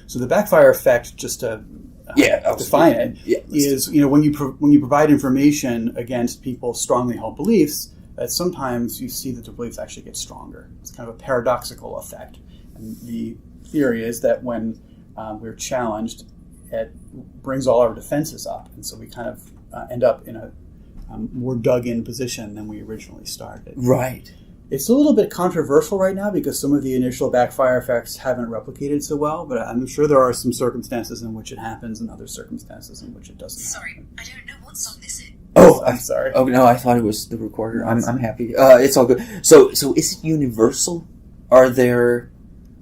So the backfire effect, just to define it, is when you provide information against people's strongly held beliefs, that sometimes you see that the beliefs actually get stronger. It's kind of a paradoxical effect. And the theory is that when we're challenged, it brings all our defenses up, and so we kind of end up in a more dug-in position than we originally started. Right. It's a little bit controversial right now because some of the initial backfire effects haven't replicated so well, but I'm sure there are some circumstances in which it happens and other circumstances in which it doesn't. Sorry, I don't know what song this is. Oh, I'm sorry. Oh no, I thought it was the recorder. I'm happy. It's all good. So is it universal? Are there?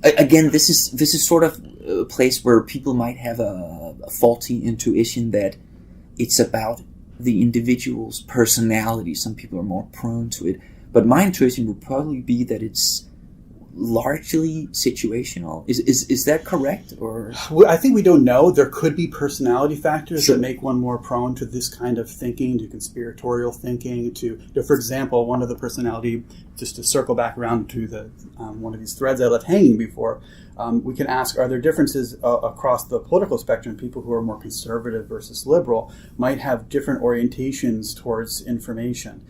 Again, this is sort of a place where people might have a faulty intuition that it's about the individual's personality. Some people are more prone to it. But my intuition would probably be that it's largely situational. Is that correct? Or I think we don't know. There could be personality factors that make one more prone to this kind of thinking, to conspiratorial thinking. For example, one of the personality, just to circle back around to the one of these threads I left hanging before, we can ask: are there differences across the political spectrum? People who are more conservative versus liberal might have different orientations towards information.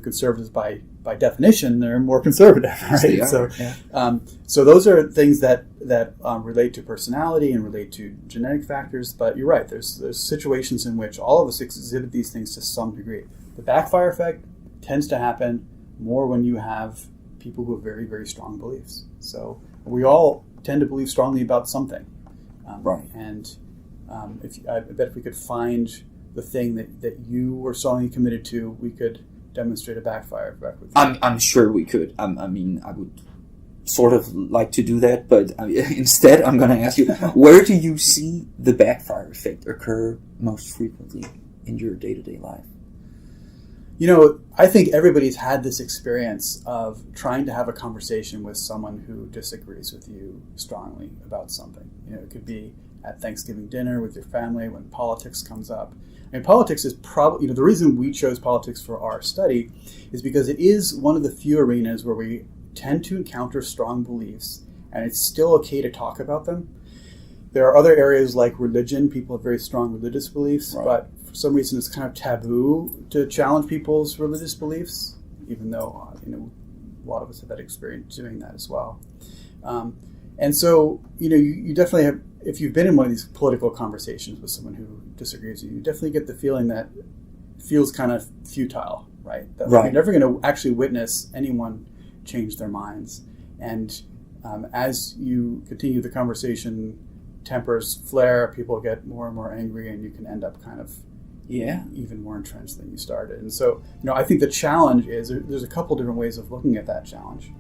Conservatives, by definition, they're more conservative, right? So those are things that relate to personality and relate to genetic factors. But you're right. There's situations in which all of us exhibit these things to some degree. The backfire effect tends to happen more when you have people who have very, very strong beliefs. So we all tend to believe strongly about something, right? And I bet if we could find the thing that you were strongly committed to, we could demonstrate a backfire effect with you. I'm sure we could. I mean, I would sort of like to do that, but instead I'm going to ask you, where do you see the backfire effect occur most frequently in your day-to-day life? I think everybody's had this experience of trying to have a conversation with someone who disagrees with you strongly about something. It could be at Thanksgiving dinner with your family when politics comes up. And politics is probably, the reason we chose politics for our study is because it is one of the few arenas where we tend to encounter strong beliefs, and it's still okay to talk about them. There are other areas like religion. People have very strong religious beliefs, right. But for some reason it's kind of taboo to challenge people's religious beliefs, even though, a lot of us have that experience doing that as well. And so, you definitely have, if you've been in one of these political conversations with someone who disagrees with you, you definitely get the feeling that it feels kind of futile, right? That you're never going to actually witness anyone change their minds. And as you continue the conversation, tempers flare, people get more and more angry, and you can end up kind of even more entrenched than you started. And so, I think the challenge is, there's a couple different ways of looking at that challenge.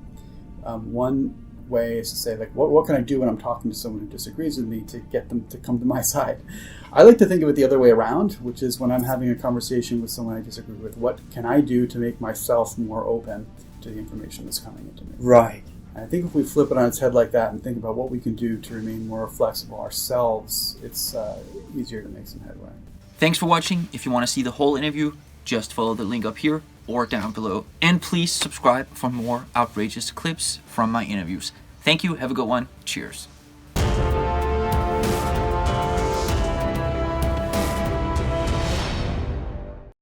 One way is to say, like, what can I do when I'm talking to someone who disagrees with me to get them to come to my side? I like to think of it the other way around, which is when I'm having a conversation with someone I disagree with, what can I do to make myself more open to the information that's coming into me? Right. And I think if we flip it on its head like that and think about what we can do to remain more flexible ourselves, it's easier to make some headway. Thanks for watching. If you want to see the whole interview, just follow the link up here or down below. And please subscribe for more outrageous clips from my interviews. Thank you. Have a good one. Cheers.